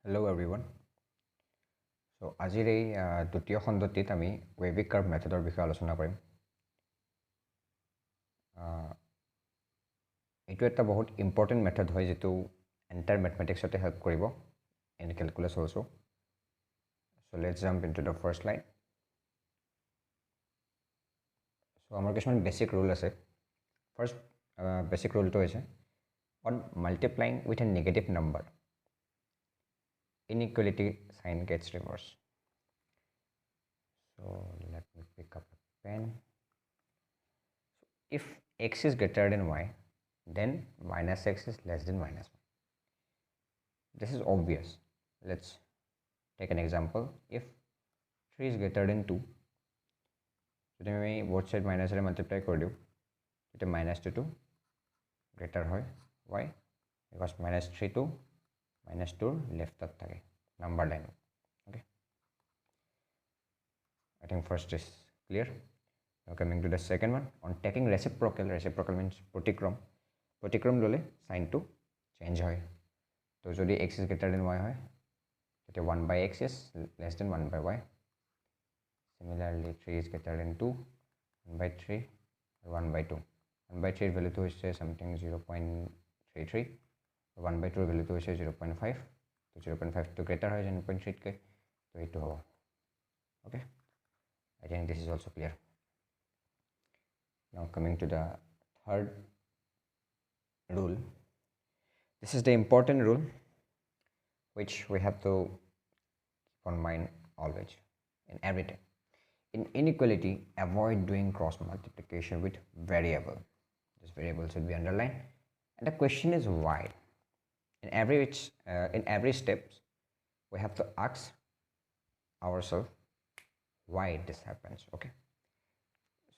Hello everyone. So আজিৰ এই দ্বিতীয় খণ্ডটিত আমি wavy curve মেথডৰ বিষয়ে আলোচনা কৰিম। এইটো এটা বহুত ইম্পৰ্টেণ্ট মেথড হয় যেটো এন্টায়াৰ ম্যাথমেটিক্সতে হেল্প কৰিব in calculus also. So let's jump into the first line. So আমাৰ কিছুমান বেসিক রুল আছে। First basic rule to হৈছে on multiplying with a negative number inequality sign gets reversed. So let me pick up a pen. So if x is greater than y, then minus x is less than minus 1. This is obvious. Let's take an example. If 3 is greater than 2, so then we both side minus and multiply kor diu. So minus 2 greater hoy. Why? Because minus 3 to minus 2 left at thake number line. Okay. I think first is clear. Now coming to the second one, on taking reciprocal means protikrom lole sign to change hoy. So jodi x is greater than y hoy, then 1 by x is less than 1 by y. Similarly 3 is greater than 2, 1 by 3, 1 by 2. 1 by 3 value to is something 0.33, 1 by 2 value to is 0.5. So 0.5 to greater hoy 0.3 ke, so it to hobo. Okay, I think this is also clear. Now coming to the third rule. This is the important rule which we have to keep on mind always in every time. In inequality, avoid doing cross multiplication with variable. This variable should be underlined. And the question is why. In every step, we have to ask ourselves why this happens. Okay.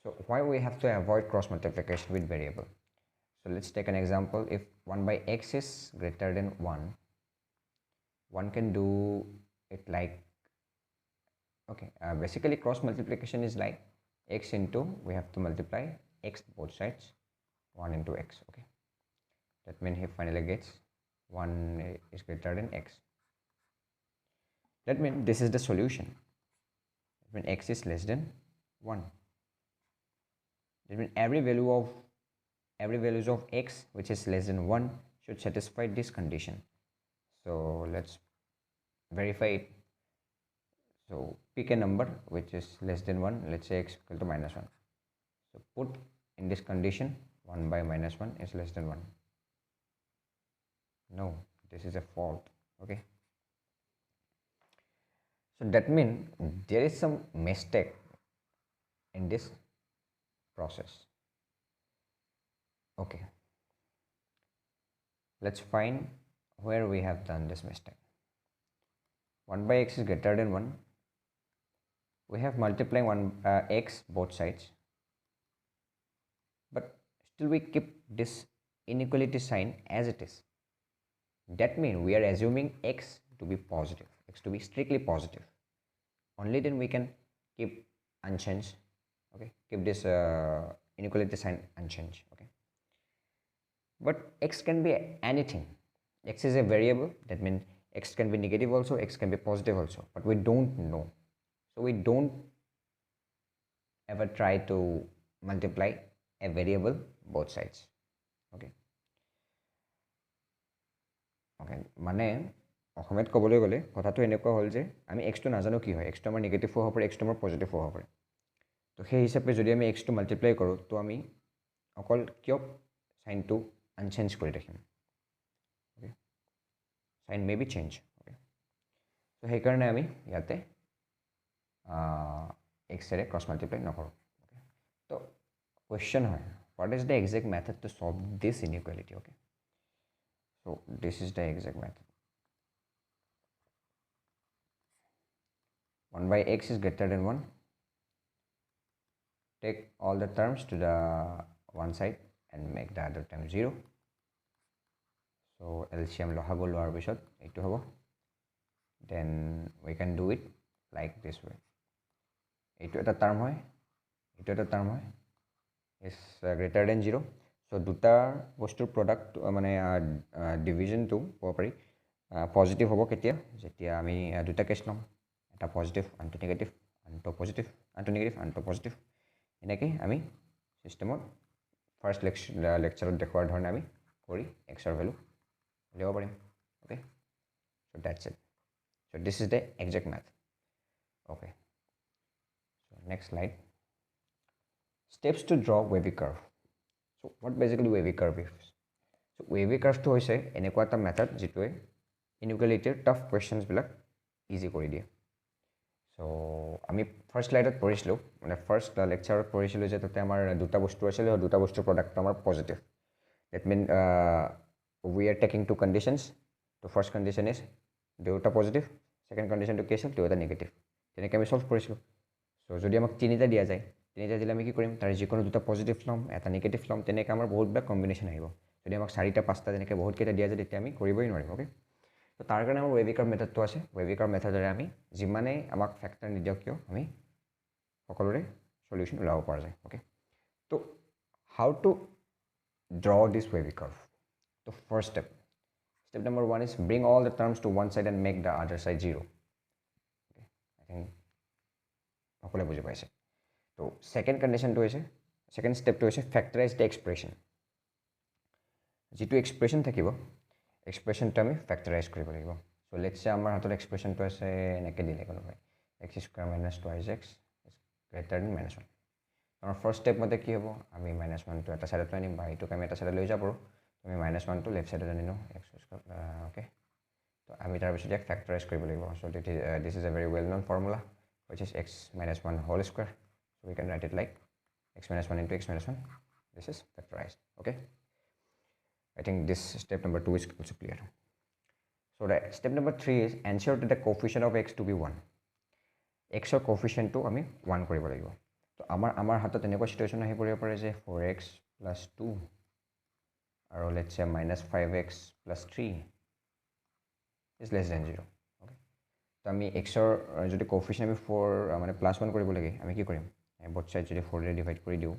So why we have to avoid cross multiplication with variable? So let's take an example. If 1 by x is greater than 1, one can do it like, okay, basically cross multiplication is like x into, we have to multiply x both sides, 1 into x. Okay, that means he finally gets 1 is greater than x. That means this is the solution when x is less than 1. That means every values of x which is less than 1 should satisfy this condition. So let's verify it. So pick a number which is less than 1, let's say x equal to minus 1. So put in this condition 1 by minus 1 is less than 1. No, this is a fault. Okay, so that means there is some mistake in this process. Okay, let's find where we have done this mistake. 1 by x is greater than 1. We have multiplying x both sides, but still we keep this inequality sign as it is. That means we are assuming x to be positive, x to be strictly positive. Only then we can keep unchanged. Okay, keep this inequality sign unchanged. Okay, but x can be anything. X is a variable. That means x can be negative also, x can be positive also, but we don't know. So we don't ever try to multiply a variable both sides. Okay. Okay, মানে অসমত ক'বলৈ গ'লে কথাটো এনেকুৱা হ'ল যে আমি x টো নাজানো কি হয়, x টো আমাৰ নেগেটিভ হ'ব পাৰে, x টো আমাৰ পজিটিভ হ'ব পাৰে। তো সেই হিচাপে যদি আমি x টো মাল্টিপ্লাই কৰোঁ তো আমি অকল কিয় সাইনটো আনচেঞ্জ কৰি ৰাখিম। Okay, sign may be change. Okay, তো সেইকাৰণে আমি ইয়াতে এক্সৰে ক্ৰছ মাল্টিপ্লাই নকৰোঁ। ওকে, তো কুৱেশ্যন হয় what is the exact method to solve this inequality. Okay, so this is the exact method. 1 by x is greater than 1. Take all the terms to the one side and make the other term 0. So LCM lohabo lower bisot etu hobo. Then we can do it like this way. Etu eta term hoy, etu eta term hoy is greater than 0. So দুটা বস্তুৰ product মানে division to হ'ব পাৰি positive হ'ব কেতিয়া যেতিয়া আমি দুটা কেছ ল'ম এটা পজিটিভ আনটো নিগেটিভ আনটো পজিটিভ আনটো নিগেটিভ আনটো পজিটিভ এনেকৈ আমি চিষ্টেমত ফাৰ্ষ্ট লেকচাৰত দেখুৱাৰ ধৰণে আমি কৰি এক্সৰ ভেলু উলিয়াব পাৰিম okay so' that's it so' this is the exact method okay so' next slide steps to draw wavy curve. So what basically wavy curve is? So wavy curve to hoise enekwa eta method jitue inequality tough questions bilak easy kori die. So ami first slide at porishlo mane first lecture porishlo je tate amar duta bostu asile duta bostu product amar positive. That mean we are taking two conditions. The first condition is duta positive, second condition to case duta negative. Teneke ami solve porishlo. So jodi amak tinita dia jay তিনিটা দিলে আমি কি কৰিম তাৰ যিকোনো দুটা positive ল'ম এটা নিগেটিভ ল'ম তেনেকৈ আমাৰ বহুতবিলাক কম্বিনেশ্যন আহিব যদি আমাক চাৰিটা পাঁচটা তেনেকৈ বহুতকেইটা দিয়া যায় তেতিয়া আমি কৰিবই নোৱাৰিম অ'কে তো তাৰ কাৰণে আমাৰ ৱেভি কাৰ্ভ মেথডটো আছে ৱেভি কাৰ্ভ মেথডেৰে আমি যিমানেই আমাক ফেক্টৰ নিদিয়ক কিয় আমি সকলোৰে সলিউশ্যন ওলাব পৰা যায় অ'কে তো how to draw this wavy curve তো first step number 1 is bring all the terms to one side and make the other side 0 I think সকলোৱে বুজি পাইছে তো সেকেন্ড কন্ডিশনটো হৈছে সেকেন্ড স্টেপটো হৈছে ফ্যাক্টৰাইজ দ্য এক্সপ্ৰেছন যেটো এক্সপ্ৰেছন থাকিব এক্সপ্ৰেছনটো আমি ফ্যাক্টৰাইজ কৰিব লাগিব সো লেটস সে আমাৰ হাতত এক্সপ্ৰেছনটো আছে এনেকৈ দিলে কোনোবাই x² - 2x গ্ৰেটাৰ দেন -1 আমাৰ ফাৰ্ষ্ট স্টেপ মতে কি হ'ব আমি -1 টো এটা সাইডত আনিম বা এইটোক আমি এটা সাইডত লৈ যাব পাৰো আমি -1 টো লেফট সাইডত আনিলো x² ওকে তো আমি তাৰ পিছত এক ফ্যাক্টৰাইজ কৰিব লাগিব so this is a very well known formula which is x - 1 whole square. So we can write it like x - 1 into x - 1. This is factorized. Okay. I think this step number 2 is also clear. So the step number 3 is ensure that the coefficient of x to be 1. X or coefficient to I mean 1 koribo lagibo. So amar hatot eneko situation ahi poribo pare je 4x plus 2 or let's say -5x plus 3 is less than 0. তো আমি এক্সৰ যদি কোএফিচিয়েন্ট আমি 4 মানে +1 কৰিব লাগে আমি কি কৰিম both sides যদি 4 ৰে ডিভাইড কৰি দিও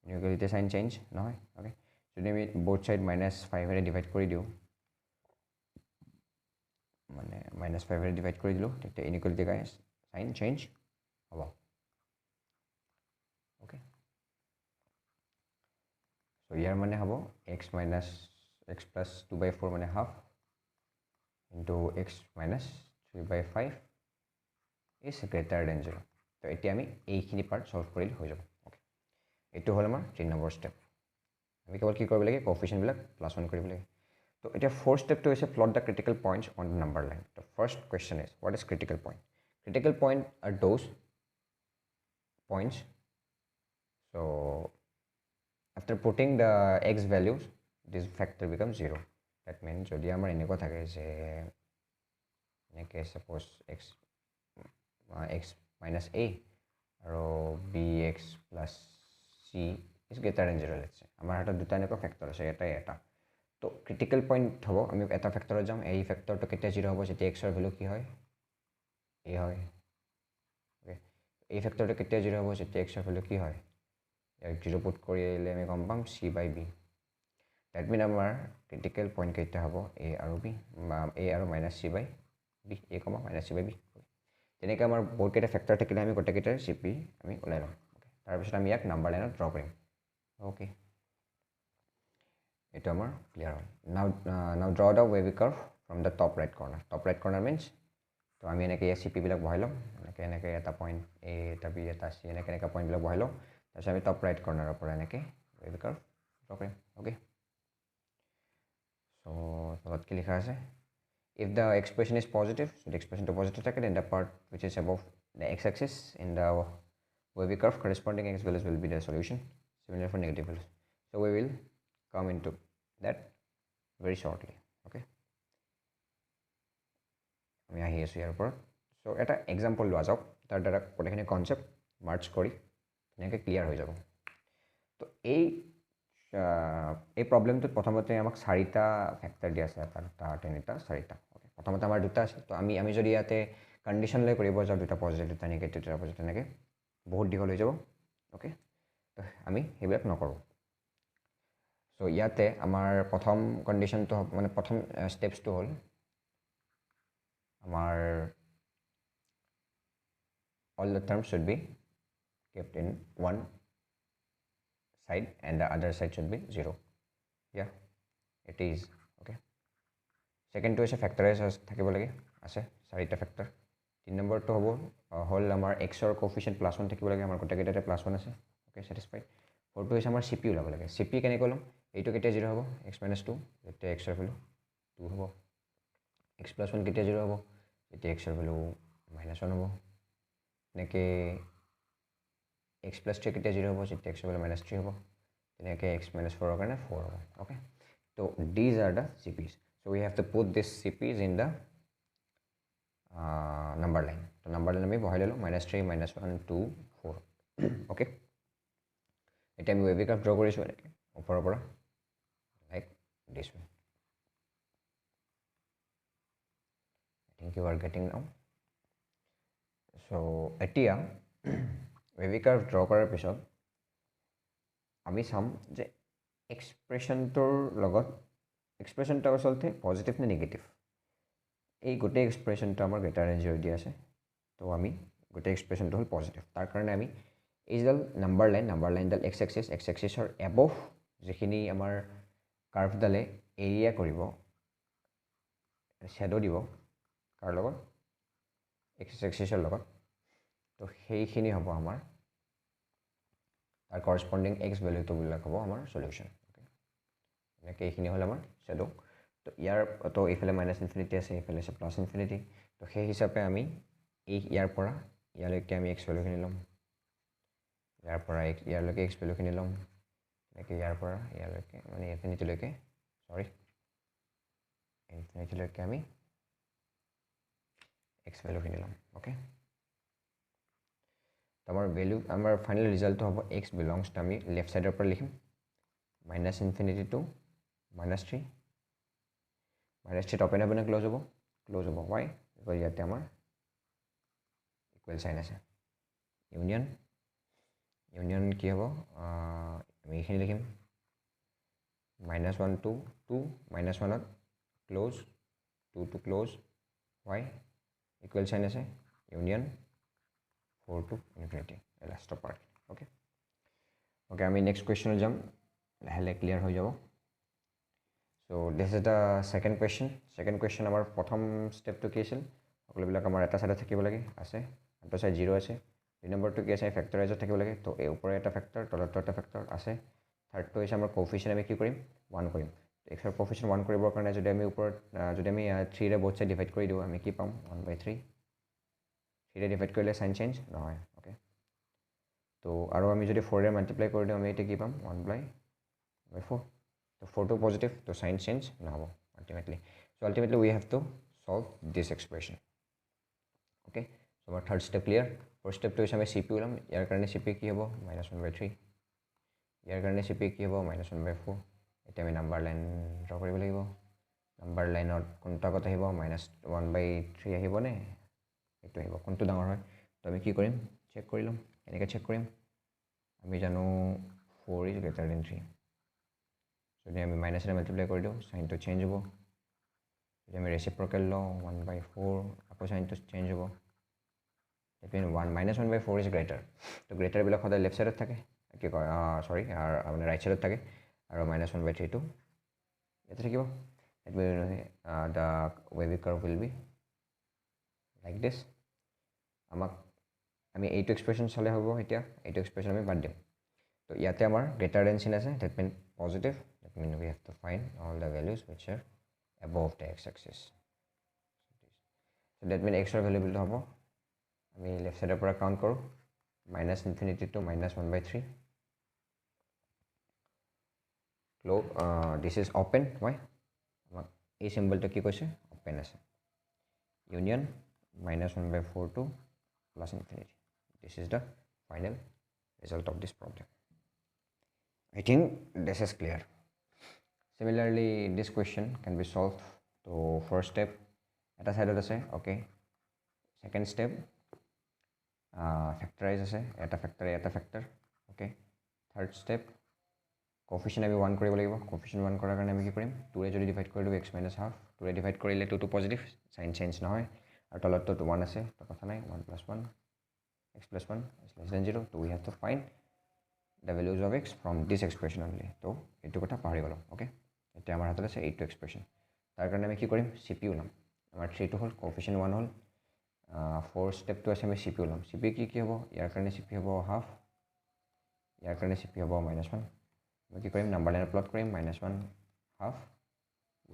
ইকুয়ালিটি সাইন চেঞ্জ নহয় ওকে যদি আমি both side -5 ৰে ডিভাইড কৰি দিও মানে -5 ৰে ডিভাইড কৰি দিলো তেতিয়া ইনইকুয়ালিটি গাইস সাইন চেঞ্জ হ'ব ওকে সো ইয়াৰ মানে হ'ব x - x plus 2/4 মানে half into x minus 3/5 is greater than 0. So এতিয়া আমি এইখিনি পাৰ্ট সলভ কৰিলে হৈ যাব ওকে এইটো হ'ল আমাৰ 3 নম্বৰ ষ্টেপ আমি কেৱল কি কৰিব লাগে কোএফিচিয়েন্ট বিলাক +1 কৰিব লাগে তো এতিয়া ফ'ৰ্থ ষ্টেপটো হৈছে plot the critical points on the number line তো first question is what is critical point critical point are those points so after putting the x values this factor becomes 0 that means যদি আমাৰ এনেকুৱা থাকে যে এনেকৈ suppose x minus a আৰু bx plus c is greater than 0 let's say আমাৰ হাতত দুটা এনেকুৱা ফেক্টৰ আছে এটা তো ক্ৰিটিকেল পইণ্ট হ'ব আমি এটা ফেক্টৰত যাম এই ফেক্টৰটো কেতিয়া 0 হ'ব যেতিয়া x ৰ ভ্যালু কি হয় a হয় ওকে এই ফেক্টৰটো কেতিয়া 0 হ'ব যেতিয়া x ৰ ভ্যালু কি হয় ইয়াক 0 পুট কৰিলে আমি গম পাম c/b that mean আমাৰ ক্ৰিটিকেল পইণ্ট কেইটা হ'ব a আৰু b a আৰু -c/b a, -c/b তেনেকৈ আমাৰ বহুত কেইটা ফেক্টৰ থাকিলে আমি গোটেইকেইটাৰ cp আমি ওলাই লম ওকে তাৰপিছত আমি ইয়াক নাম্বাৰ লাইনত ড্ৰ কৰিম ওকে এইটো আমাৰ ক্লিয়াৰ হ'ল নাও draw the wavy curve from the top right কৰ্নাৰ means তো আমি এনেকৈ ইয়াৰ cp বিলাক বহাই ল'ম এনেকৈ এটা পইণ্ট a এটা b এটা c এনেকৈ পইণ্টবিলাক বহাই ল'ম তাৰপিছত আমি টপ ৰাইট কৰ্নাৰৰ পৰা এনেকৈ ৱেভি কাৰ্ভ ড্ৰ কৰিম ওকে so তলত কি লিখা আছে if the expression is positive so the expression to positive থাকে then the part which is above the x-axis in the wavy curve corresponding x values will be the solution similar for negative values so we will come into that very shortly okay আমি আহি আছো ইয়াৰ ওপৰত so এটা example লোৱা যাওক তাৰ দ্বাৰা গোটেইখিনি কনসেপ্ট মাৰ্চ কৰি এনেকৈ ক্লিয়াৰ হৈ যাব তো এই প্ৰবলেমটোত প্ৰথমতে আমাক 4টা ফেক্টৰ দিয়া আছে এটা তিনিটা 4টা ওকে প্ৰথমতে আমাৰ দুটা আছে তো আমি যদি ইয়াতে কন্ডিশন লৈ কৰিব যাওঁ দুটা পজিটিভ দুটা নেগেটিভ দুটা পজিটিভ এনেকৈ বহুত দীঘল হৈ যাব ওকে তো আমি সেইবিলাক নকৰোঁ So ইয়াতে আমাৰ প্ৰথম কন্ডিশনটো মানে প্ৰথম স্টেপসটো হ'ল আমাৰ all the terms should be kept in one side and the other side should be 0. Yeah, it is. Okay. Second to is factorize থাকিব লাগে আছে চাৰিটা ফ্যাক্টৰ 3 নম্বৰটো হ'ব হল আমাৰ x ৰ কোএফিচিয়েন্ট +1 থাকিব লাগে আমাৰ গোটেইকেইটাতে +1 আছে ওকে স্যাটিসফাইড 4 টো হৈছে আমাৰ cp ওলাব লাগে cp কেনেকৈ লম এইটো কেতিয়া 0 হ'ব x - 2 যেতিয়া x ৰ ভ্যালু 2 হ'ব x + 1 কেতিয়া 0 হ'ব যেতিয়া x ৰ ভ্যালু -1 হ'ব নেকে x + 3 কেতিয়া 0 হ'ব যেতিয়া x ৰ ভ্যালু -3 হ'ব তেনেকে x - 4 ৰ কাৰণে 4 হ'ব okay so these are the cp's so we have to put this cp's in the number line so number line আমি বহাই ললো -3 -1 2 4 okay এটা আমি wavy curve draw কৰিছো এনেকে ওপৰৰ পৰা like this one I think you are getting now so এতিয়া wavy curve draw কৰাৰ পিছত আমি চাম যে এক্সপ্ৰেছনটোৰ লগত এক্সপ্ৰেছনটো আচলতে পজিটিভ নে নেগেটিভ এই গোটেই এক্সপ্ৰেছনটো আমাৰ গ্ৰেটাৰ দেন 0 দিয়া আছে তো আমি গোটেই এক্সপ্ৰেছনটো হ'ল পজিটিভ তাৰ কাৰণে আমি এইডাল নাম্বাৰ লাইনডাল x এক্সিছৰ এবভ যিখিনি আমাৰ কাৰ্ভডালে এৰিয়া কৰিব শ্যাডো দিব কাৰ লগত x এক্সিছৰ লগত তো সেইখিনি হ'ব আমাৰ তাৰ corresponding x value to will হ'ব আমাৰ solution okay এনেকৈ এইখিনি হ'ল আমাৰ শ্যাডো তো ইয়াৰ তো এইফালে -ইনফিনিটি আছে এইফালে আছে +ইনফিনিটি তো সেই হিচাপে আমি এই ইয়াৰ পৰা ইয়ালৈকে আমি x value খিনি ল'ম ইয়াৰ পৰা ইয়ালৈকে x value খিনি ল'ম এনেকৈ ইয়াৰ পৰা ইয়ালৈকে মানে ইনফিনিটিলৈকে সৰি ইনফিনিটিলৈকে আমি x value খিনি ল'ম okay our value our final result to x belongs to me left side upper likhim -infinity to -3 -3 open up and close hobo why because yate amar equal sign ase union ki hobo ami ekhini likhim -1 to 2 -1 at close 2 to close why equal sign ase union 4 to infinity last part okay okay I mean next question jam lahele clear hoy jabo so this is the second question amar prothom step to ki asil okle bilak amar eta side thakibo lage ase eta side 0 ase দুই নম্বৰটো কি আছে ফ্যাক্টৰাইজত থাকিব লাগে তো এই ওপৰে এটা ফ্যাক্টৰ তলত এটা ফ্যাক্টৰ আছে থাৰ্ডটো হৈছে আমাৰ কোএফিচিয়েন্ট আমি কি কৰিম 1 কৰিম x ৰ কোএফিচিয়েন্ট 1 কৰিবৰ কাৰণে যদি আমি ওপৰত যদি আমি 3 ৰে both side divide কৰি দিও আমি কি পাম 1/3 3 ৰে divide কৰিলে সাইন চেঞ্জ নহয় ওকে তো আৰু আমি যদি 4 ৰে মাল্টিপ্লাই কৰি দিও আমি এটা কি পাম 1/4 তো 4 to positive তো সাইন চেঞ্জ নহব ultimately we have to solve this expression okay so our third step clear first step to is আমি cp উলাম ইয়াৰ কাৰণে cp কি হ'ব -1/3 ইয়াৰ কাৰণে cp কি হ'ব -1/4 এটা আমি নাম্বাৰ লাইন ড্ৰ কৰিব লাগিব নাম্বাৰ লাইনত কোনটা কথা আহিব -1/3 আহিব নে এটো আহিব কোনটো ডাঙৰ হয় তো আমি কি কৰিম চেক কৰি লম এনেকৈ চেক কৰিম আমি জানো 4 is greater than 3 যদি আমি মাইনাস ৰে মাল্টিপ্লাই কৰি দিও সাইনটো চেঞ্জ হ'ব যদি আমি ৰেচিপ্ৰকেল লওঁ 1/4 আকৌ সাইনটো চেঞ্জ হ'ব Between 1/4 is greater. So greater বিলাক সদায় left side থাকে কি কয় সৰি মানে right side থাকে আৰু -1/3 টো এটা থাকিব it will the wavy curve will be like this আমাক আমি এইটো এক্সপ্ৰেছন চালে হ'ব এতিয়া এইটো এক্সপ্ৰেছন আমি বাদ দিম তো ইয়াতে আমাৰ greater than sign আছে that means positive that means we have to find all the values which are above the x axis so that means x ৰ ভ্যালু হ'ব আমি লেফট সাইডৰ পৰা কাউন্ট কৰো -infinity to -1/3 close this is open why এই সিম্বলটো কি কৈছে open আছে union -1/4 to +infinity this is the final result of this problem I think this is clear similarly this question can be solved to first step eta side আছে okay second step factorize আছে এটা factor okay third step coefficient আমি 1 কৰিব লাগিব coefficient 1 কৰাৰ কাৰণে আমি কি কৰিম 2 ৰে যদি ডিভাইড কৰি দিও x - ½ 2 ৰে ডিভাইড কৰিলে 2 টো পজিটিভ সাইন চেঞ্জ নহয় আৰু তলতটো 1 আছে তো কথা নাই 1 + 1 x + 1 is less than 0 so we have to find the values of x from this expression only তো এইটো কথা পাহৰি গলো ওকে এতিয়া আমাৰ হাতত আছে এইটো এক্সপ্ৰেছন তাৰ কাৰণে আমি কি কৰিম cpu নাম আমাৰ 3 টো হল coefficient 1 হল 4 স্টেপ টো আছে আমি cpu নাম cp কি হ'ব ইয়াৰ কাৰণে cp হ'ব হাফ ইয়াৰ কাৰণে cp হ'ব -1 আমি কি কৰিম নাম্বাৰ লাইন প্লট কৰিম -1 হাফ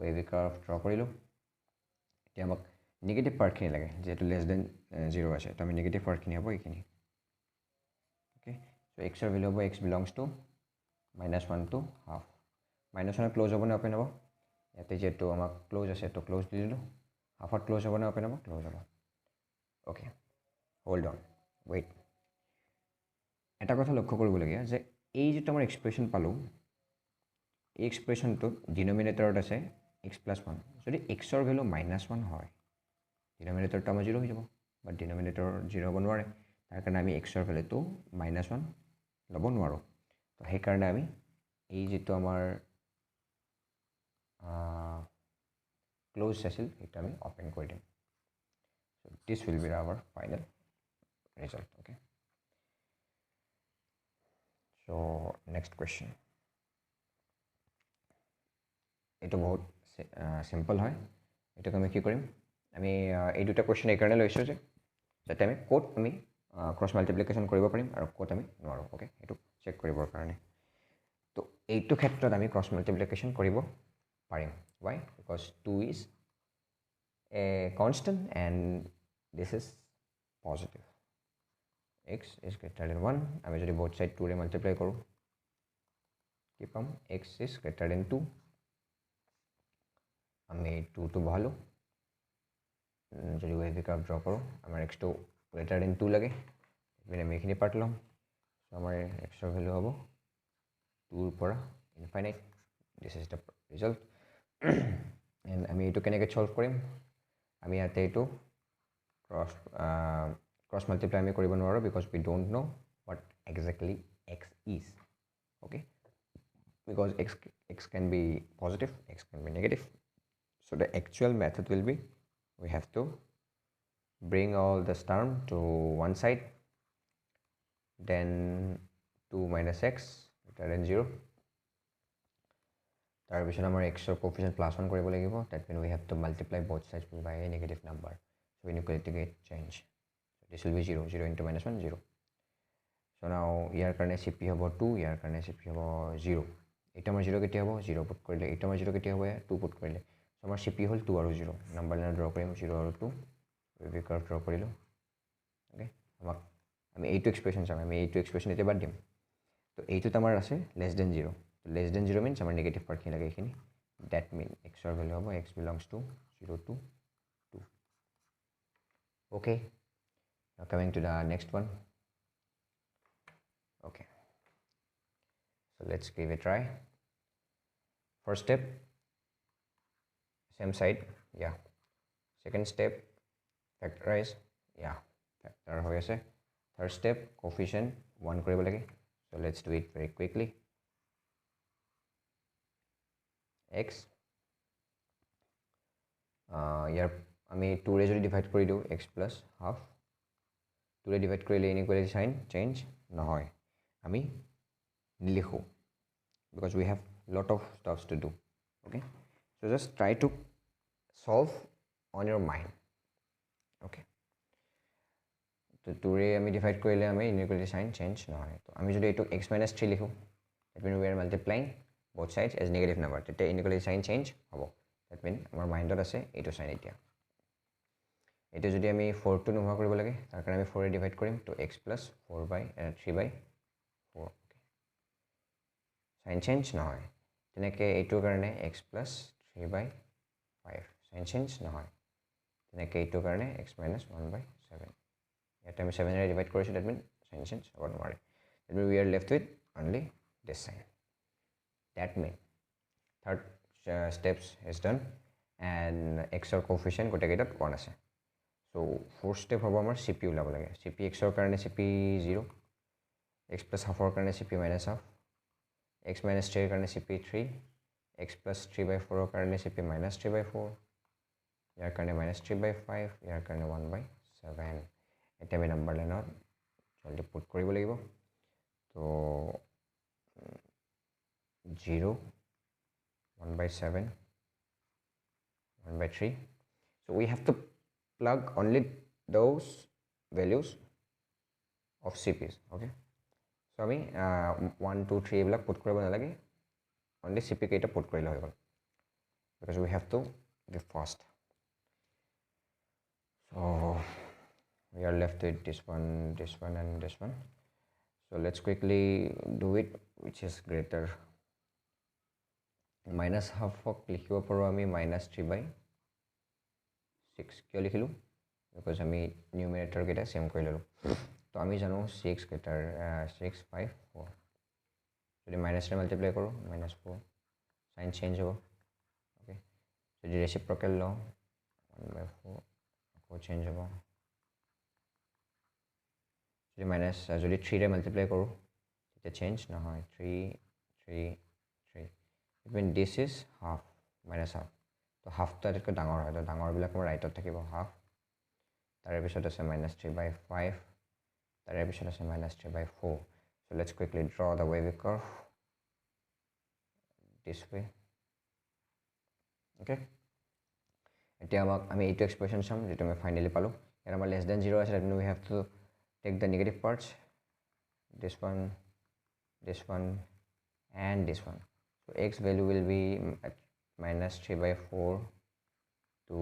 wavy curve ড্ৰ কৰিলো এতিয়া আমাক নেগেটিভ পাৰ্টখিনি লাগে যেটো লেছ দেন 0 আছে তো আমি নেগেটিভ পাৰ্টখিনি হ'ব এইখিনি ওকে সো x ৰ ভ্যালু হ'ব x belongs to -1 to half -1 close হ'ব না ওপেন হ'ব ইয়াতে যেটো আমাক ক্লোজ আছে তো ক্লোজ দি দিলো হাফত ক্লোজ হ'ব না ওপেন হ'ব ক্লোজ হ'ব ওকে হোল্ড অন ওয়েট এটা কথা লক্ষ্য কৰিবলগীয়া যে এই যেটো আমাৰ এক্সপ্ৰেছন পালো এই এক্সপ্ৰেছনটো ডিনোমিনেটৰত আছে x + 1 যদি x ৰ ভ্যালু -1 হয় ডিনোমিনেটৰটো আমাৰ 0 হৈ যাব বাট ডিনোমিনেটৰ 0 হ'ব নোৱাৰে তাৰ কাৰণে আমি x ৰ ভ্যালুটো -1 ল'ব নোৱাৰো তো সেই কাৰণে আমি এই যেটো আমাৰ ক্লোজ আছিল এটা আমি ওপেন কৰি দিম so this will be our final result okay so next question এটা বহুত সিম্পল হয় এটা আমি কি কৰিম আমি এই দুটা কোৱেশ্চন এই কাৰণে লৈছো যে যাতে আমি কোড আমি ক্ৰছ মাল্টিপ্লিকেশন কৰিব পাৰিম আৰু কোড আমি নোৱাৰো ওকে এটো চেক কৰিবৰ কাৰণে তো এইটো ক্ষেত্ৰত আমি ক্ৰছ মাল্টিপ্লিকেশন কৰিব পাৰিম why because 2 is a constant and this is positive x is greater than 1 আমি যদি both side 2 ৰে মাল্টিপ্লাই কৰো কি পাম x is greater than 2 আমি 2 টো ভালো যদি wavy curve ড্ৰ কৰো আমাৰ x টো greater than 2 লাগে মানে আমি এখিনি পাৰ্ট লম সো আমাৰ x ৰ ভ্যালু হ'ব 2 ৰ পৰা infinite this is the result and আমি এটো কেনেকৈ সলভ কৰিম আমি ইয়াতে এটো ক্ৰছ মাল্টিপ্লাই আমি কৰিব নোৱাৰো because we don't know what exactly x is okay because x can be positive x can be negative so the actual method will be we have to bring all this term to one side then 2 minus x greater than 0 তাৰ পিছত আমাৰ x ৰ coefficient +1 কৰিব লাগিব that means we have to multiply both sides by a negative number so inequality get change so this will be 0 0 into -1 0 so now ইয়াৰ কাৰণে cp হ'ব 2 ইয়াৰ কাৰণে cp হ'ব 0 এটা আমাৰ 0 কেতিয়া হ'ব 0 পুট কৰিলে এটা আমাৰ 0 কেতিয়া হ'ব 2 পুট কৰিলে so আমাৰ cp হ'ল 2 আৰু 0 নাম্বাৰ লাইন ড্ৰ কৰিম 0 আৰু 2 wavy curve ড্ৰ কৰিলো ওকে আমাক আমি এইটো এক্সপ্ৰেছন চাম আমি এইটো এক্সপ্ৰেছন এটা বাদ দিম তো এইটো আমাৰ আছে less than 0 so less than 0 means আমাৰ নেগেটিভ পাৰ্ট খিনি লাগে এখিনি that mean x ৰ ভ্যালু হ'ব x belongs to 0 to 2 okay now coming to the next one okay so let's give it a try first step same side yeah second step factorize yeah factor হৈ আছে third step coefficient 1 কৰিব লাগে so let's do it very quickly x ইয়াৰ আমি 2 ৰে যদি divide কৰি দিও x plus half 2 ৰে ডিভাইড কৰিলে inequality sign change নহয় আমি নিলিখো because we have lot of stuffs to do okay so just try to solve on your mind okay তো 2 ৰে আমি ডিভাইড কৰিলে আমি inequality sign change নহয় তো আমি যদি এটো x - 3 লিখো that means we are multiplying both sides as negative number tete inequality sign change hobo that means amar mind ot ase eto sign eta jodi ami 4 to noha koribo lage tar karone ami 4 e divide korim to x plus 4 by 3 by 4 okay sign change nohoy teneke eto karone x plus 3 by 5 sign change nohoy teneke eto karone x minus 1 by 7 eta ami 7 e divide korisu that means sign change hobo nore that means we are left with only this sign that means third steps is done and x or coefficient gote gate 1 ase so fourth step hobo amar cp ulabo lage cp x or karone cp 0 x plus half or karone cp minus half x minus 3 কাৰণে cp 3 x plus 3/4 কাৰণে cp minus 3/4 ইয়াৰ কাৰণে minus 3/5 ইয়াৰ কাৰণে 1/7 এতিয়া আমি number লাইনত জলদি put কৰিব লাগিব তো 0 1/7 1/3 so we have to plug only those values of cp's okay so আমি 1 2 3 এইবিলাক পুট কৰিব নালাগে only cp কেইটা পুট কৰিলে হৈ গ'ল because we have to be fast so we are left with this one and this one so let's quickly do it which is greater minus half of লিখিব পাৰো আমি minus 3/6 কিয় লিখিলো because আমি numerator কেইটা সেম কৰি ললো তো আমি জানো 6 কেইটাৰ 6 5 4 যদি minus ৰে মাল্টিপ্লাই কৰো -4 সাইন চেঞ্জ হ'ব ওকে যদি ৰেচিপ্ৰকেল লওঁ 1/4 আকৌ চেঞ্জ হ'ব যদি minus যদি 3 ৰে মাল্টিপ্লাই কৰো তেতিয়া চেঞ্জ নহয় 3 3 3 it means this is half minus half তো half টো এতকৈ ডাঙৰ হয় তো ডাঙৰ বিলাক মোৰ ৰাইটত থাকিব half তাৰে পিছত আছে -3/5 তাৰে পিছত আছে -3/4 so let's quickly draw the wavy curve this way okay এতিয়া আমি এইটো এক্সপ্ৰেছন চাম যেটো আমি ফাইনালি পালো ইয়াৰ আমাৰ less than 0 আছে that means we have to take the negative parts this one and this one so x value will be at -3/4 to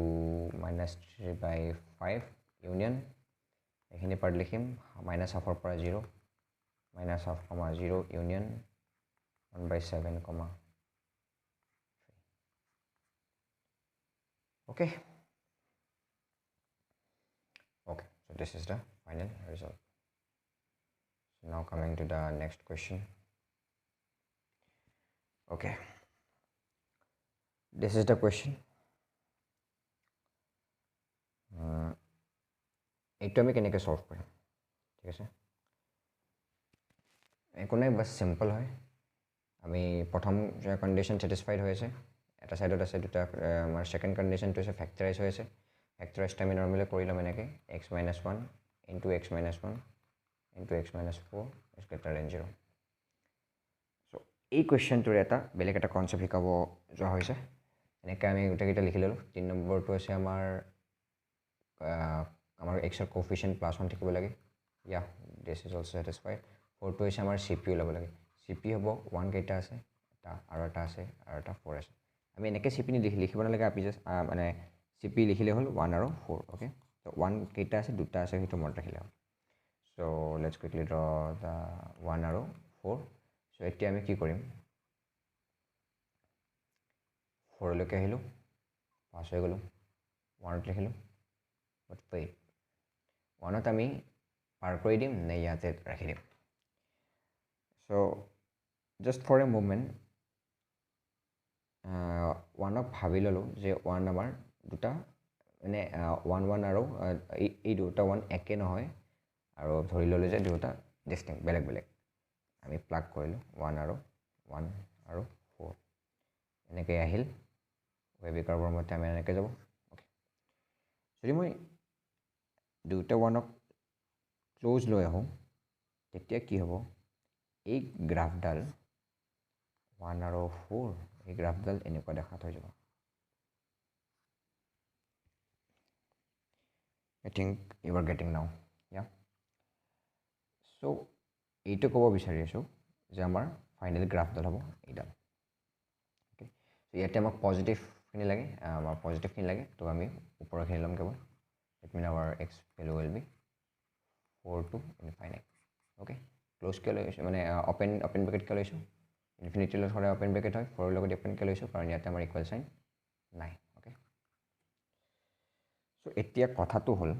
-3/5 union এখিনি পাৰ্ট লিখিম -half ৰ পৰা 0 -half, 0 union 1/7, 3 okay so this is the final result so now coming to the next question okay this is the question এইটো আমি কেনেকৈ solve কৰিম ঠিক আছে একো নাই বাস সিম্পল হয় আমি প্ৰথম কন্ডিশন স্যাটিসফাইড হৈছে এটা সাইডত আছে দুটা আমাৰ সেকেন্ড কন্ডিশনটো আছে ফ্যাক্টৰাইজ হৈছে ফ্যাক্টৰাইজটো আমি নৰমালি কৰিলাম এনেকৈ x - 1 into x - 1 into x - 4 is greater than 0 so এই কোৱেশ্চনটোৰ এটা বেলেগ এটা কনসেপ্ট শিকাব যোৱা হৈছে এনেকৈ আমি গোটেইকেইটা লিখি ললো 3 নম্বৰটো আছে আমাৰ x ৰ কোএফিচিয়েন্ট +1 থাকিব লাগে yeah this is also satisfied 4 টো হৈছে আমাৰ cp ল'ব লাগে cp হ'ব 1 কেইটা আছে এটা আৰু এটা আছে আৰু এটা 4 আছে আমি এনেকৈ cp লিখিব নালাগে আপনি জাস্ট মানে cp লিখিলে হ'ল 1 আৰু 4 ওকে তো 1 কেইটা আছে দুটা আছে সেইটো মনত ৰাখিলে হ'ল so let's quickly draw the 1 আৰু 4 so এতিয়া আমি কি কৰিম 4 লৈকে আহিলো পাস হৈ গলো 1 লিখিলো but wait 1ত আমি পাৰ কৰি দিম নে ইয়াতে ৰাখি দিম so just for a moment 1ক ভাবি ললো যে 1 আমাৰ দুটা মানে 1 1 আৰু এই দুটা 1 একে নহয় আৰু ধৰি ললো যে দুটা ডিস্টিংক্ট বেলেগ বেলেগ আমি প্লাগ কৰিলো 1 আৰু 4 এনেকৈ আহিল wavy curve মতে আমি এনেকৈ যাব ওকে যদি মই দুটা 1ক ক্লোজ লৈ আহো তেতিয়া কি হ'ব এই গ্ৰাফডাল 1 আৰু 4 এই গ্ৰাফডাল এনেকুৱা দেখাত হৈ যাব I think you are getting now yeah so এইটো ক'ব বিচাৰি আছো যে আমাৰ ফাইনাল গ্ৰাফডাল হ'ব এইডাল ওকে so ইয়াতে আমাক পজিটিভখিনি লাগে আমাৰ পজিটিভখিনি লাগে তো আমি ওপৰখিনি ল'ম কেৱল that means our x value will be 4 to infinite okay close কে লৈছো মানে ওপেন ব্ৰেকেট কে লৈছো ইনফিনিটি লৈ হ'লে ওপেন ব্ৰেকেট হয় 4 লগত ওপেন কে লৈছো কাৰণ ইয়াতে আমাৰ ইকুৱেল সাইন নাই ওকে সো এতিয়া কথাটো হ'ল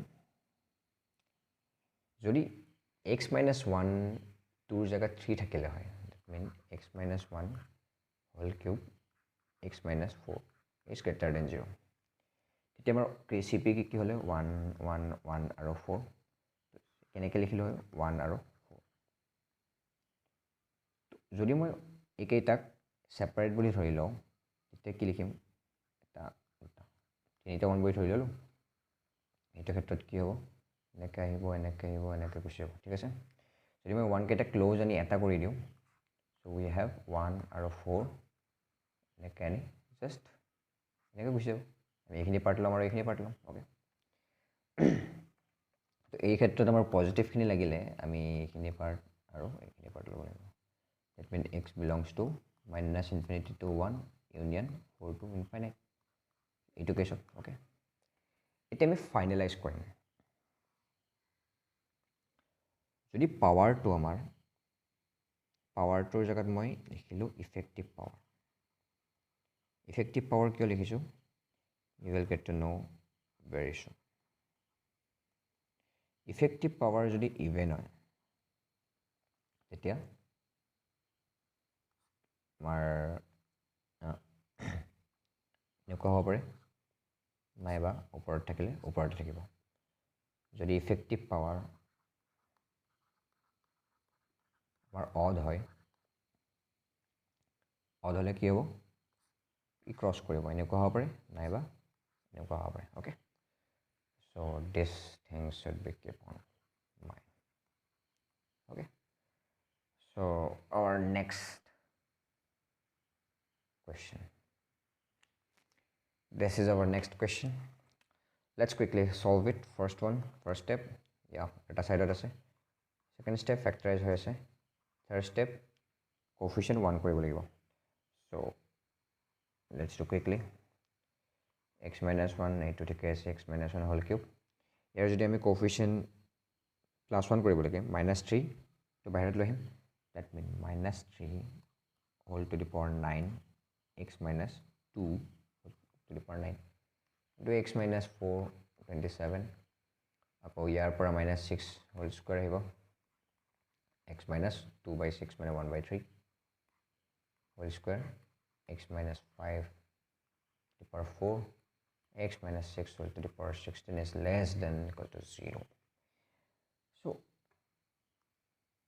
যদি x - 1 2 জায়গা 3 থাকিলে হয় that means x - 1 whole cube x - 4 is greater than 0 তেতিয়া আমাৰ cp কি হলে 1 1 1 আৰু 4 কেনেকৈ লিখিলো হয় 1 আৰু 4 যদি মই এইকেইটাক ছেপাৰেট বুলি ধৰি লওঁ, তেতিয়া কি লিখিম, এটা তিনিটা কণ বুলি ধৰি ল'লোঁ। এইটো ক্ষেত্ৰত কি হ'ব, এনেকৈ আহিব, এনেকৈ আহিব, এনেকৈ গুচি যাব, ঠিক আছে। যদি মই 1 কেইটা ক্ল'জ আনি এটা কৰি দিওঁ, চ' উই হেভ 1 আৰু 4, এনেকৈ আনি জাষ্ট এনেকৈ গুচি যাব। আমি এইখিনি পাৰ্ট ল'ম আৰু এইখিনি পাৰ্ট ল'ম, অ'কে। তো এই ক্ষেত্ৰত আমাৰ পজিটিভখিনি লাগিলে আমি এইখিনি পাৰ্ট আৰু এইখিনি পাৰ্ট ল'ব লাগিব। That mean x belongs to -infinity to 1 union 4 to infinite, এইটো কেছত, অ'কে। এতিয়া আমি ফাইনেলাইজ কৰিম। যদি পাৱাৰটোৰ জেগাত মই লিখিলোঁ ইফেক্টিভ পাৱাৰ। ইফেক্টিভ পাৱাৰ কিয় লিখিছোঁ, you will get to know' very soon. Effective power যদি ইভেন হয়, তেতিয়া আমাৰ এনেকুৱা হ'ব পাৰে, নাইবা ওপৰত থাকিলে ওপৰতে থাকিব। যদি ইফেক্টিভ পাৱাৰ আমাৰ অড হয়, অড হ'লে কি হ'ব, ই ক্ৰছ কৰিব, এনেকুৱা হ'ব পাৰে, নাইবা এনেকুৱা হ'ব পাৰে, okay. So' this things should be keep on mind, okay. So' our next question. This is our next question. Let's quickly solve it. First step, yeah, এটা সাইডত আছে। Second step, factorize হৈ আছে। Third step, coefficient 1 কৰিব লাগিব। So let's do quickly. x minus 1, এইটো ঠিকে আছে, x minus 1 whole cube. ইয়াৰ যদি আমি coefficient +1 কৰিব লাগে, -3 তো বাহিৰত লৈ আহিম। That means -3 whole to the power 9, x minus 2 to the power 9 into x minus 4, 27, আকৌ ইয়াৰ পৰা -6 whole square আহিব, x minus 2 by 6 মানে 1 by 3 whole square, x minus 5 to the power 4, x minus 6 whole to the power 16 is less than or equal to 0. So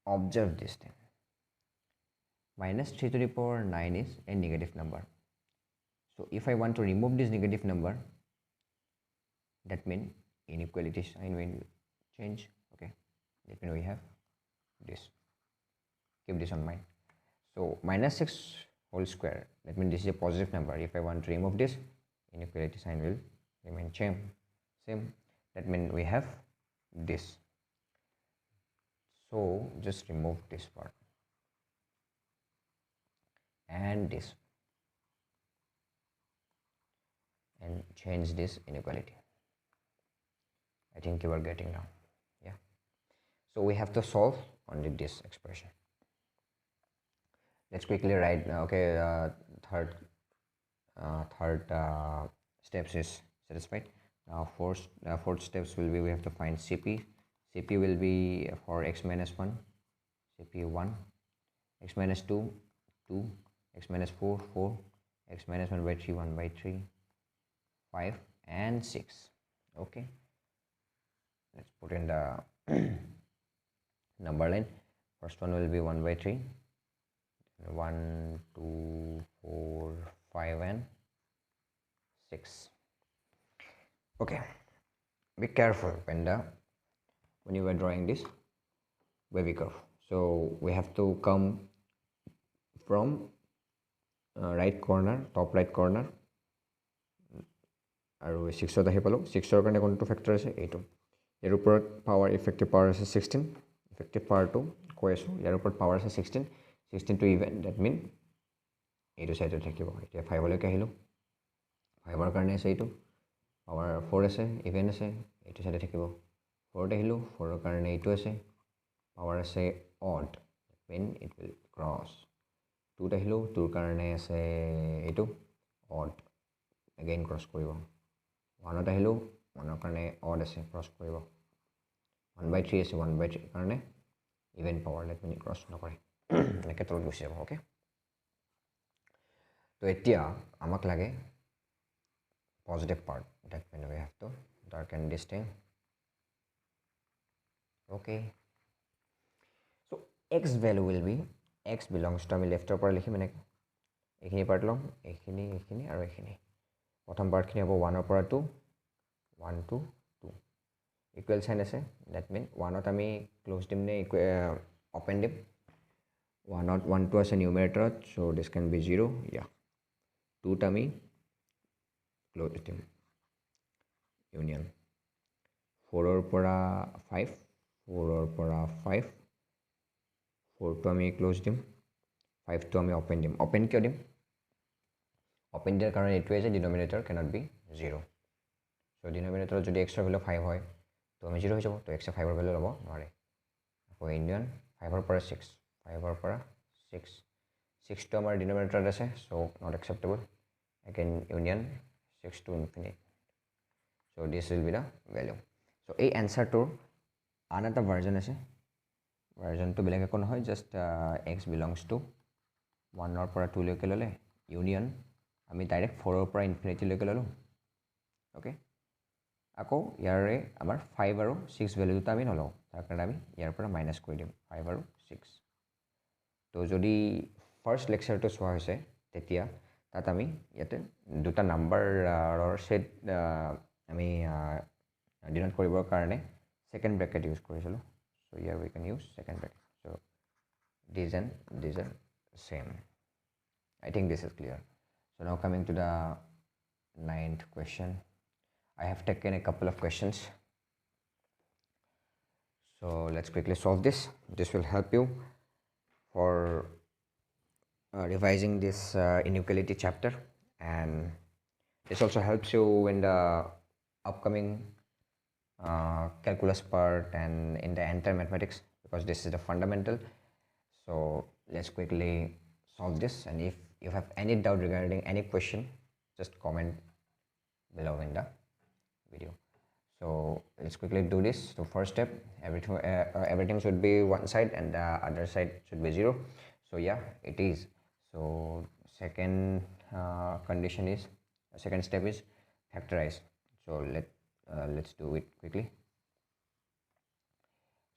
observe this thing. -3 to the power 9 is a negative number. So if I want to remove this negative number, that means inequality sign will change, okay. That means we have this. Keep this on mind. So -6 whole square, that means this is a positive number. If I want to remove this, inequality sign will remain same. That means we have this. So just remove this part and this and change this inequality. I think you are getting now, yeah. So we have to solve only this expression. Let's quickly write, okay. Third steps is satisfied. Now fourth steps will be, we have to find CP. CP will be for x minus 1, CP 1, x minus 2, 2, x minus 4, 4, x minus 1 by 3, 1 by 3, 5 and 6, okay. Let's put in the number line. First one will be 1 by 3, 1, 2, 4, 5 and 6, okay. Be careful when you are drawing this wavy curve. So we have to come from right corner, top right corner, আৰু 6ত আহি পালোঁ। 6ৰ কাৰণে কোনটো factor আছে, এইটো। ইয়াৰ ওপৰত power, effective power আছে 16, effective পাৱাৰটো কৈ আছোঁ। ইয়াৰ ওপৰত পাৱাৰ আছে 16 টু ইভেন, ডেট মিন এইটো চাইডত থাকিব। এতিয়া 5লৈকে আহিলোঁ, 5ৰ কাৰণে আছে এইটো, পাৱাৰ 4 আছে, ইভেন আছে, এইটো চাইডে থাকিব। 4ত আহিলোঁ, 4ৰ কাৰণে এইটো আছে, পাৱাৰ আছে odd, mean it will cross. 2ত আহিলোঁ, 2ৰ কাৰণে আছে এইটো অড, এগেইন ক্ৰছ কৰিব। 1ত আহিলোঁ, 1ৰ কাৰণে অড আছে, ক্ৰছ কৰিব। 1 by 3 আছে, 1 by 3 কাৰণে even power, let me cross নকৰে, এনেকৈ তলত গুচি যাব, অ'কে। তো এতিয়া আমাক লাগে positive part, that mean we have to darken this thing, okay. So x value will be x belongs to আমি লেফটৰ পৰা লিখিম এনেকৈ এইখিনি পাৰ্ট ল'ম এইখিনি আৰু এইখিনি প্ৰথম পাৰ্টখিনি হ'ব 1 ৰ পৰা 2 1 2 2 ইকুৱেল চাইন আছে দ্যাট মিন 1ত আমি ক্লোজ দিম নে ওপেন দিম 1ত 1 টো আছে নিউমাৰেটৰত সো দিস ক্যান বি 0 ইয়া 2ত আমি ক্লোজ দিম ইউনিয়ন 4 ৰ পৰা 5 4 ৰ পৰা 5 4 টো আমি ক্লোজ দিম 5 টো আমি ওপেন দিম ওপেন কিয় দিম ওপেন দিয়াৰ কাৰণে এইটোৱে যে ডিনোমিনেটৰ cannot be 0 সো ডিনোমিনেটৰত যদি x ৰ ভ্যালু 5 হয় তো আমি 0 হৈ যাব তো x এ 5 ৰ ভ্যালু ল'ব নোৱাৰে আকৌ ইউনিয়ন 5 ৰ পৰা 6 5 ৰ পৰা 6 6 টো আমাৰ ডিনোমিনেটৰত আছে so not acceptable again union 6 to infinite so this will be the value so এই answerটোৰ আন এটা ভাৰ্জন আছে ভাৰ্জনটো বেলেগ একো নহয় জাষ্ট x belongs to 1 ৰ পৰা 2 লৈকে ল'লে ইউনিয়ন আমি ডাইৰেক্ট 4 ৰ পৰা ইনফিনিটি লৈকে ল'লো ওকে আকৌ ইয়াৰে আমাৰ 5 আৰু 6 ভ্যালু দুটা আমি নলওঁ তাৰ কাৰণে আমি ইয়াৰ পৰা মাইনাস কৰি দিম 5 আৰু 6 তো যদি ফাৰ্স্ট লেকচাৰটো চোৱা হৈছে তেতিয়া তাত আমি ইয়াতে দুটা নাম্বাৰৰ সেট আমি ডিনোট কৰিবৰ কাৰণে সেকেন্ড ব্ৰ্যাকেট ইউজ কৰিছিলো so here we can use second bracket so these are same I think this is clear so now coming to the 9th question I have taken a couple of questions so let's quickly solve this will help you for revising this inequality chapter and this also helps you in the upcoming calculus part and in the entire mathematics because this is the fundamental so let's quickly solve this and if you have any doubt regarding any question just comment below in the video so let's quickly do this so first step everything should be one side and the other side should be 0 so yeah it is so second condition is second step is factorize so let's do it quickly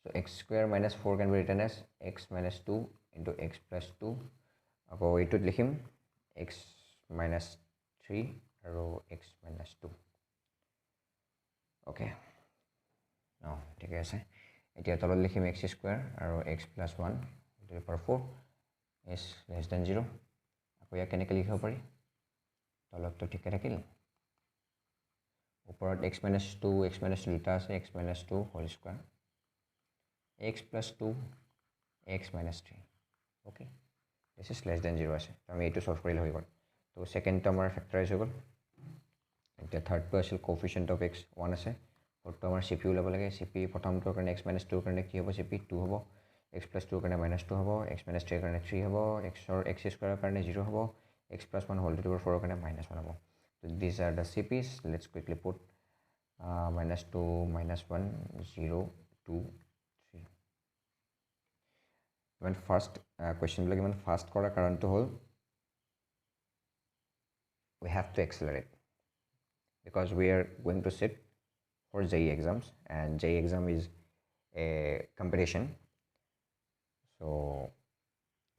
so x square minus 4 can be written as x minus 2 into x plus 2 আকৌ এইটোত লিখিম x minus 3 আৰু x minus 2 okay now ঠিক আছে এতিয়া তলত লিখিম x square আৰু x plus 1 to the power 4 is less than 0 আকৌ ইয়াক কেনেকৈ লিখিব পাৰি তলতটো ঠিকে থাকিল ওপৰত x minus 2 দুটা আছে x minus 2 whole square x plus 2 x minus 3 okay this is less than 0 আছে তো আমি এইটো সলভ কৰিলে হৈ গ'ল তো সেকেন্ড টো আমাৰ ফ্যাক্টৰাইজ হৈ গ'ল এতিয়া থাৰ্ড টো আছিল কোএফিচিয়েন্ট অফ x 1 আছে ফোৰটো আমাৰ cp ল'ব লাগে cp প্ৰথমটোৰ কাৰণে x minus 2 ৰ কাৰণে কি হ'ব cp 2 হ'ব x plus 2 ৰ কাৰণে minus 2 হ'ব x minus 3 ৰ কাৰণে 3 হ'ব x square ৰ কাৰণে 0 হ'ব x plus 1 whole to the power 4 ৰ কাৰণে minus 1 হ'ব so these are the cp's let's quickly put minus 2 minus 1 0 2 3 when first question like when fast kora karon to hol we have to accelerate because we are going to sit for JEE exams and JEE exam is a competition so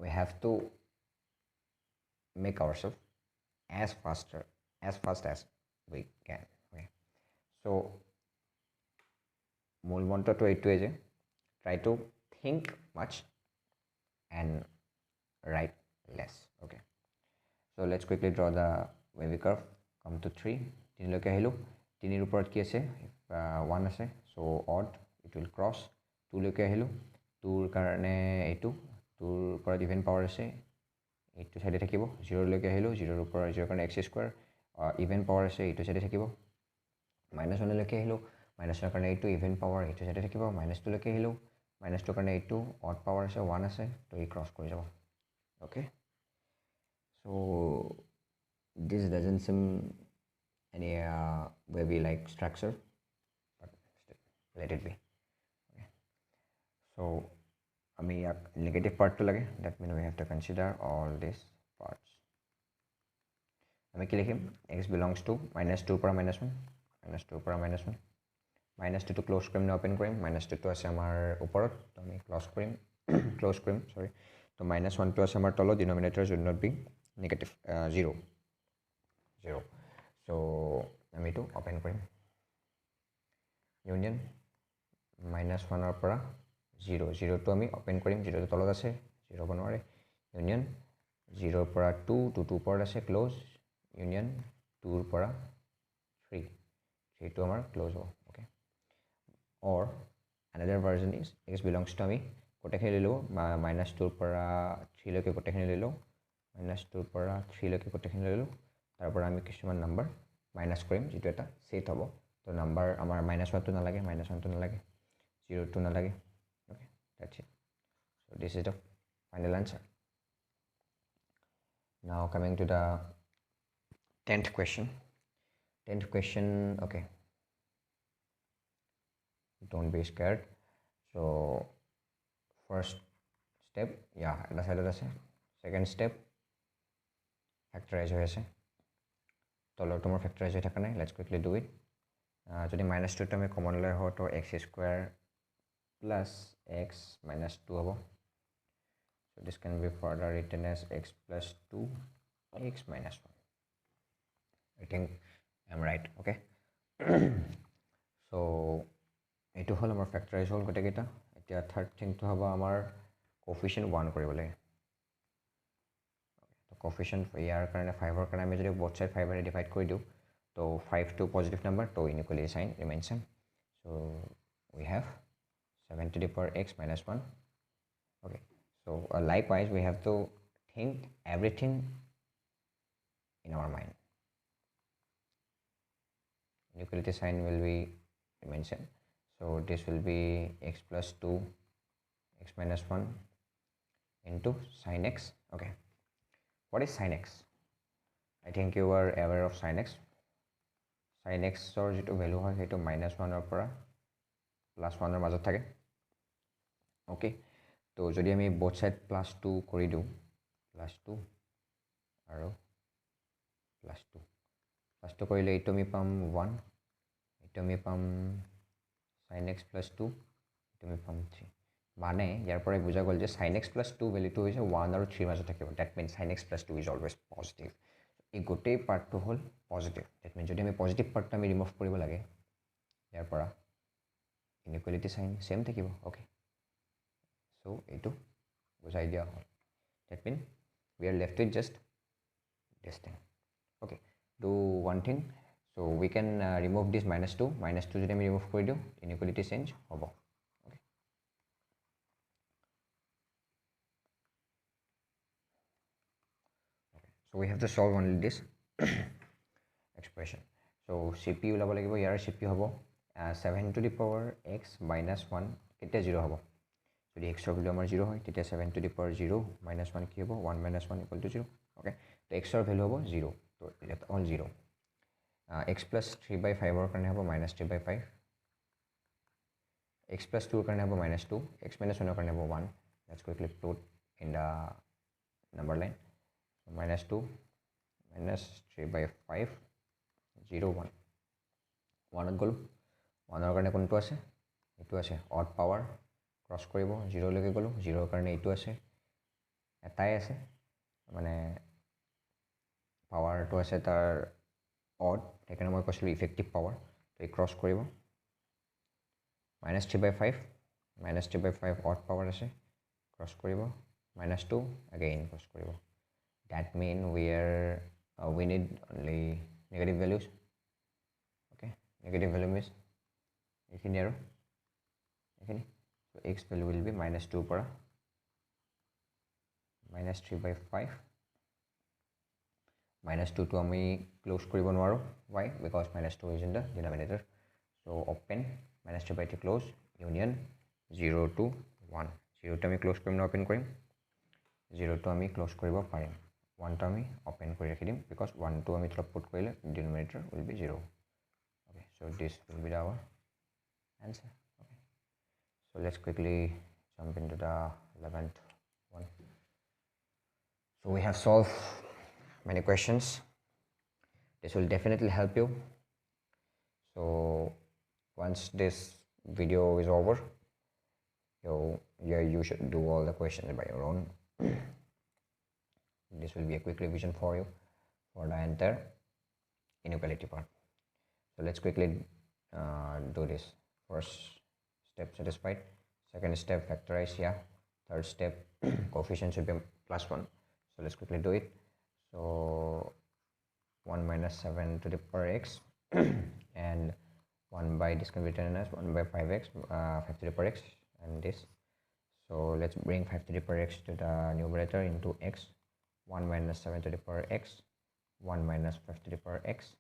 we have to make ourselves as fast as we can okay so মূল মন্ত্ৰটো এইটোৱে যে try to think much and write less okay so let's quickly draw the wavy curve come to 3 3 লৈকে আহিলো 3 ৰ ওপৰত কি আছে 1 আছে so odd it will cross 2 লৈকে আহিলো 2 ৰ কাৰণে এইটো 2 ৰ ওপৰত ইভেন পাৱাৰ আছে এইটো সাইডে থাকিব 0 লৈকে আহিলো 0 ৰ ওপৰত 0 কাৰণে x স্কয়াৰ ইভেন পাৱাৰ আছে এইটো সাইডে থাকিব -1 লৈকে আহিলো -1 ৰ কাৰণে এইটো ইভেন পাৱাৰ এইটো সাইডে থাকিব -2 লৈকে আহিলো -2 কাৰণে এইটো অড পাৱাৰ আছে 1 আছে তো ই ক্ৰস কৰি যাব okay so this doesn't seem any wavy like structure but still let it be okay so ami negative part to lage that means we have to consider all these parts ami ki likhim x belongs to -2 para -1 -2 para -1 -2 to close krim na open krim -2 to ase amar uporot to ami close krim sorry তো -1 টো আছে আমাৰ তলত denominator should not be negative 0 so আমি এইটো open কৰিম union -1 ৰ পৰা 0 টো আমি ওপেন কৰিম 0 টো তলত আছে 0 হ'ব নোৱাৰে ইউনিয়ন 0 ৰ পৰা 2 2 ওপৰত আছে ক্লোজ ইউনিয়ন 2 ৰ পৰা 3 3 টো আমাৰ ক্লোজ হ'ব okay or another version is x belongs to আমি গোটেইখিনি লৈ লওঁ -2 ৰ পৰা 3 লৈকে গোটেইখিনি লৈ লওঁ -2 ৰ পৰা 3 লৈকে গোটেইখিনি লৈ লওঁ তাৰ পৰা আমি কিছুমান নাম্বাৰ মাইনাছ কৰিম যেটো এটা সেট হ'ব তো নাম্বাৰ আমাৰ -1 টো নালাগে -1 টো নালাগে 0 টো নালাগে okay that's it so this is the final answer now coming to the 10th question okay don't be scared so first step yeah the side আছে second step factorize হৈ আছে তলৰ তোমাৰ factorize হৈ থকা নাই let's quickly do it যদি -2 টো আমি কমন লৈ হয় তো x square plus x minus 2 হ'ব so this can be further written as x plus 2 x minus 1 I think I'm right okay so এইটো হল আমাৰ ফ্যাক্টৰাইজ হল গোটেইকেইটা এতিয়া থাৰ্ড থিংটো হ'ব আমাৰ কোফিচিয়েন্ট 1 কৰিব লাগে তো কোফিচিয়েন্ট ইয়াৰ কাৰণে 5 ৰ কাৰণে আমি যদি both side 5 ৰে ডিভাইড কৰি দিও তো 5 to positive number তো inequality sign remains same so we have 7 to the power x minus 1 okay so likewise we have to think everything in our mind inequality sign will be remain same so this will be x plus 2 x minus 1 into sin x okay what is sin x I think you are aware of sin x sin x or যেটো value হয় সেটো -1 ৰ পৰা +1 ৰ মাজত থাকে okay তো যদি আমি both side +2 কৰি দিও +2 আৰু +2 কৰিলে এইটো আমি পাম 1 এইটো আমি পাম sin x plus 2 এইটো আমি পাম 3 মানে ইয়াৰ পৰা বুজা গল যে sin x plus 2 ভ্যালুটো হৈছে 1 আৰু 3 মাজত থাকিব that means sin x plus 2 is always positive এই গোটেই পাৰ্টটো হল পজিটিভ that means যদি আমি পজিটিভ পাৰ্টটো আমি ৰিমুভ কৰিব লাগে ইয়াৰ পৰা inequality sign same থাকিব okay so এইটো বুজাই দিয়া হল that means we are left with just this thing okay do one thing so we can remove this -2 যদি আমি remove কৰি দিও inequality change হ'ব okay so we have to solve only this expression so cp ওলাব লাগিব ইয়াৰ cp হ'ব 7 to the power x minus 1 কেতিয়া 0 হ'ব যদি x ৰ ভ্যালু আমাৰ 0 হয় তেতিয়া 7 to the power 0 minus 1 কি হ'ব 1 minus 1 equal to 0 okay তো x ৰ ভ্যালু হ'ব 0 তো এটা all 0 x plus 3 by 5 ৰ কাৰণে হ'ব -3 by 5 x plus 2 ৰ কাৰণে হ'ব -2 x minus 1 ৰ কাৰণে হ'ব 1 let's quickly put in the number line so -2 -3 by 5 0 1 1 গল 1 ৰ কাৰণে কোনটো আছে এইটো আছে odd power ক্ৰস কৰিব 0 লৈকে গলো 0 ৰ কাৰণে এইটো আছে এটাই আছে মানে পাৱাৰটো আছে তাৰ odd সেইকাৰণে মই কৈছিলো ইফেক্টিভ পাৱাৰ তো এই ক্ৰস কৰিব -3 by 5 -3 by 5 odd power আছে ক্ৰস কৰিব -2 again ক্ৰস কৰিব that mean we need only negative values okay negative value means এইখিনি আৰু এইখিনি so x value will be -2 পৰা -3 by 5 -2 to আমি close কৰিব নোৱাৰো why because -2 is in the denominator so open -3 by 2 close union 0 to 1 0 to আমি close কৰিম না open কৰিম 0 to আমি close কৰিব পাৰিম 1 to আমি open কৰি ৰাখি দিম because 1 to আমি তলত put কৰিলে denominator will be 0 okay so this will be our answer okay so let's quickly jump into the 11th one so we have solved many questions this will definitely help you so once this video is over you should do all the questions by your own This will be a quick revision for you for the entire inequality part. So let's quickly do this. First step satisfied, second step factorize, yeah. Third step coefficient should be +1, so let's quickly do it. So 1 minus 7 to the power x and 1 by, this can be written as 1 by 5x, 5 to the power x, and this. So let's bring 5 to the power x to the numerator into x. 1 minus 7 to the power x, 1 minus 5 to the power x.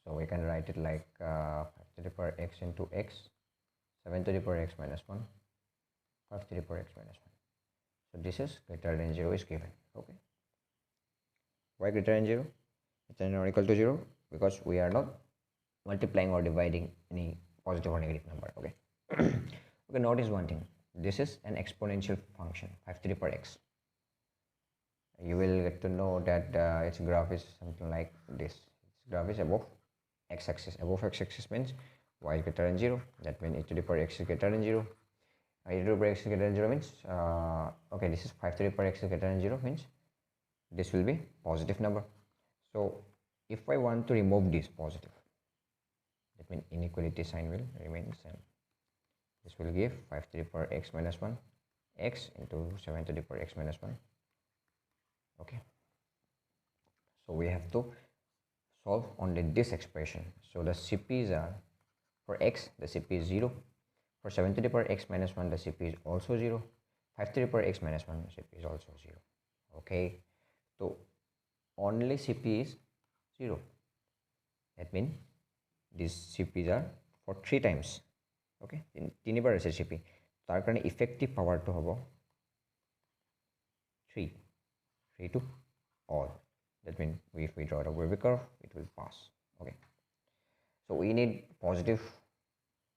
So we can write it like 5 to the power x into x, 7 to the power x minus 1, 5 to the power x minus 1. So this is greater than 0 is given. Okay. Why greater than 0? It's not equal to 0 because we are not multiplying or dividing any positive or negative number. Okay. Okay, notice one thing. This is an exponential function, 5 to the power x. You will get to know that its graph is something like this. Its graph is above x-axis. Above x-axis means y is greater than 0. That means e to the power x is greater than 0. E to the power x is greater than 0 means, okay, this is 5 to the power x is greater than 0 means this will be positive number. So if I want to remove this positive, that means inequality sign will remain same. This will give 5 to the power x minus 1, x into 7 to the power x minus 1. Okay. So we have to solve only this expression. So the CPs are, for x, the CP is 0. For 7 to the power x minus 1, the CP is also 0. 5 to the power x minus 1, the CP is also 0. Okay. So only CP is 0. That means these CPs are for 3 times. Okay. তিনিবাৰ আছে CP. তাৰ কাৰণে effective power to হ'ব 3. 3 to all. That means if we draw the Wavy curve, it will pass. Okay. So we need positive.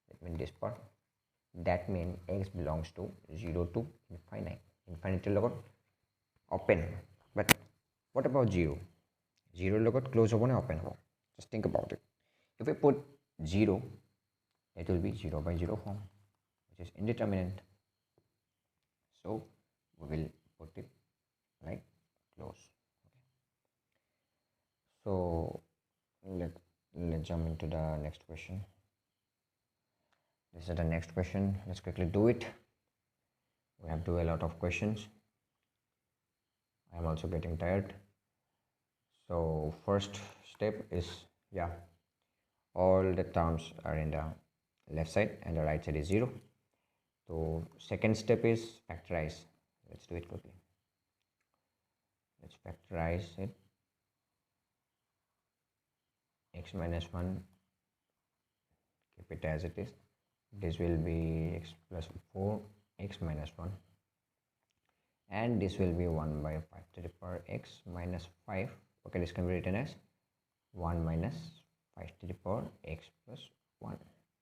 That means this part. That means x belongs to 0 to infinite. Infinity logot open. But what about 0? 0 logot close open or open? Just think about it. If we put 0, it will be 0 by 0 form, which is indeterminate. So we will put it like close. Okay. So let's jump into the next question. This is the next question. Let's quickly do it. We have to do a lot of questions. I am also getting tired. So first step is, yeah, all the terms are in the left side and the right side is 0. So second step is factorize. Let's do it quickly. Let's factorize it. X minus 1, keep it as it is. This will be x plus 4, x minus 1. And this will be 1 by 5 to the power x minus 5. Okay, this can be written as 1 minus 5 to the power x plus 1.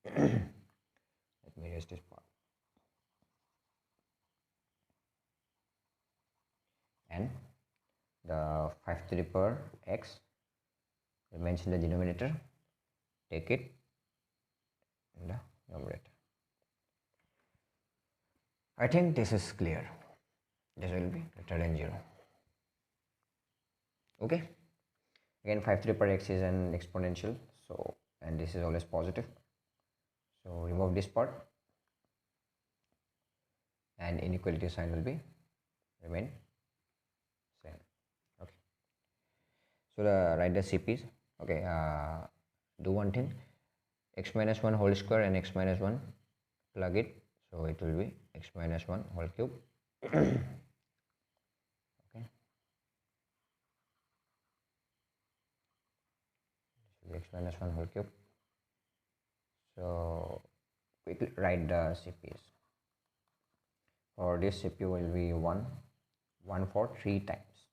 Let me erase this part. And the 5 to the power x remains in the denominator. Take it in the numerator. I think this is clear. This will be greater than 0. Okay. Again, 5 to the power x is an exponential. So, and this is always positive. So remove this part. And inequality sign will be remain same. Okay. So write the CPs. Okay. Do one thing. X minus 1 whole square and x minus 1, plug it. So it will be x minus 1 whole cube. Okay. X minus 1 whole cube. So quickly write the CPs. For this CPU will be 1 for 3 times.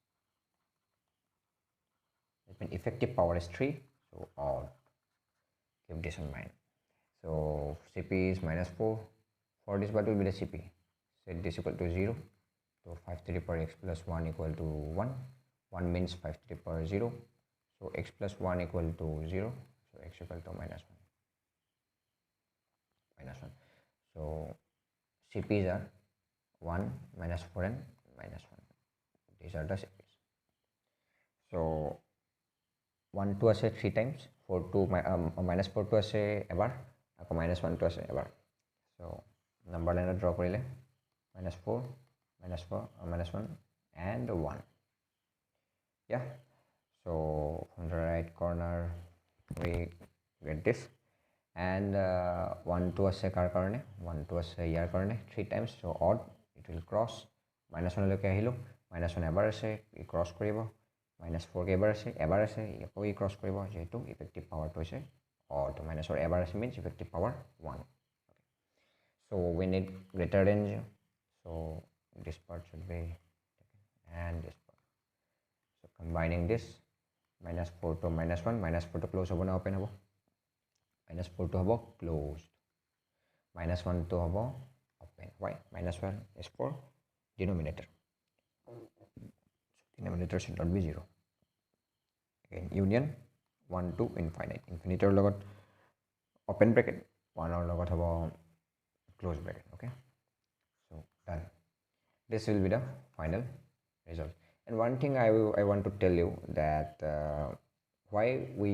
That means effective power is 3. So all. Keep this in mind. So CP is minus 4. For this, what will be the CP? Set this equal to 0. So 5 to the power x plus 1 equal to 1. 1 means 5 to the power 0. So x plus 1 equal to 0. So x equal to minus 1. So CPs are 1, -4 and -1. These are the series. So 1 to ase 3 times, 4 to -4 to ase ebar, ako -1 to ase ebar. So number line draw korile -4, -4, -1 and 1. Yeah. So from the right corner we get this, and 1 to ase kar karone, 1 to ase yar karone 3 times, so odd, it will cross. -1 loke ahilo, -1 ebar ase e cross koribo, -4 ke ebar ase e cross koribo, jehetu effective power to ase odd. -4 ebar ase means effective power 1. Okay. So we need greater range, so this part should be taken and this part. So combining this, -4 to -1, -4 to close hobo na open hobo, -4 to hobo closed, -1 to hobo open. Why? -1 is for denominator, so denominator should not be 0. Again union 1 to infinite, infinity or logot open bracket, 1 or logot hobo close bracket. Okay, so done. This will be the final result. And one thing I want to tell you that why we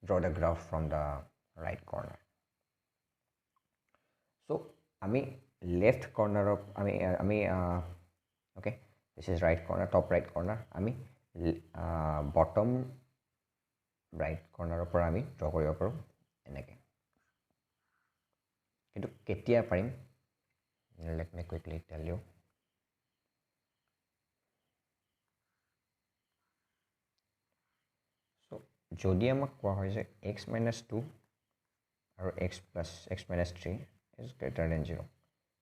draw the graph from the right corner. So ami left corner of okay, this is right corner, top right corner, ami bottom right corner of ami draw koribo paru enake. Kintu ketia parim, let me quickly tell you. যদি আমাক কোৱা হয় যে x - 2 আৰু x - 3 is greater than 0,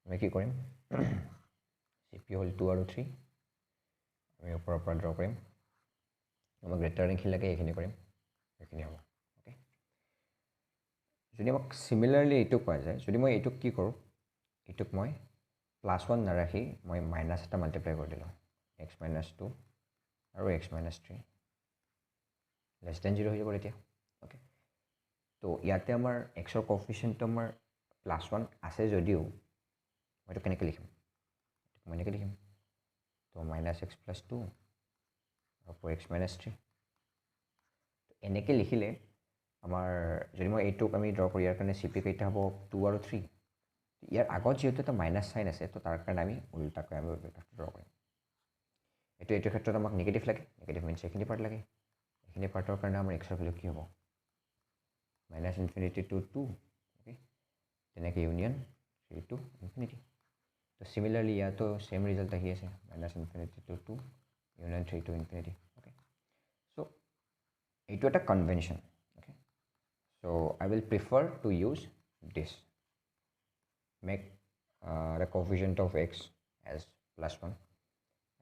আমি কি কৰিম, CP হ'ল 2 আৰু 3, আমি ওপৰৰ পৰা ড্ৰ কৰিম, আমাক গ্ৰেটাৰ দেন কি লাগে এইখিনি কৰিম, এইখিনি হ'ব। অ'কে, যদি আমাক চিমিলাৰলি এইটো কোৱা যায়, যদি মই এইটোক কি কৰোঁ, এইটোক মই +1 নাৰাখি মই মাইনাছ এটা মাল্টিপ্লাই কৰি দিলোঁ, x - 2 আৰু x - 3 less than 0 হৈ যাব এতিয়া। অ'কে, তো ইয়াতে আমাৰ এক্সৰ কফিচিয়েণ্টটো আমাৰ +1 আছে যদিও মই এইটো কেনেকৈ লিখিম, মই এনেকৈ লিখিম, তো -x + 2 আৰু x - 3 এনেকৈ লিখিলে আমাৰ যদি মই এইটোক আমি ড্ৰ কৰি ইয়াৰ কাৰণে CP কেইটা হ'ব 2 আৰু 3, ইয়াৰ আগত যিহেতু এটা মাইনাছ চাইন আছে, তো তাৰ কাৰণে আমি উল্টাকৈ আমি ড্ৰ কৰিম। এইটো ক্ষেত্ৰত আমাক নিগেটিভ লাগে, নিগেটিভ মিনছ এইখিনি পাৰ্ট লাগে, এইখিনি পাৰ্টৰ কাৰণে আমাৰ এক্সৰ ভেলু কি হ'ব, -∞ to 2, অ'কে, তেনেকৈ ইউনিয়ন 3 to ∞। তো চিমিলাৰলি ইয়াতো চেম ৰিজাল্ট আহি আছে, -∞ to 2 ইউনিয়ন 3 to ∞। অ'কে, চ' এইটো এটা convention. Okay, so' I will prefer to use this, make the coefficient of x as +1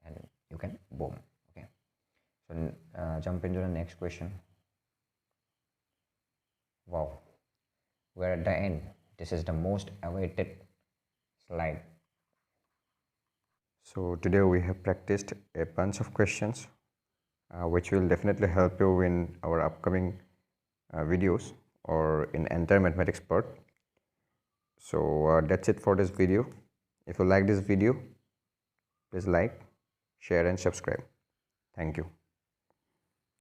and you can boom. Okay, so jump into the next question. Wow, we're at the end. This is the most awaited slide. So today we have practiced a bunch of questions which will definitely help you in our upcoming videos or in entire mathematics part. So that's it for this video. If you like this video, please like, share and subscribe. Thank you.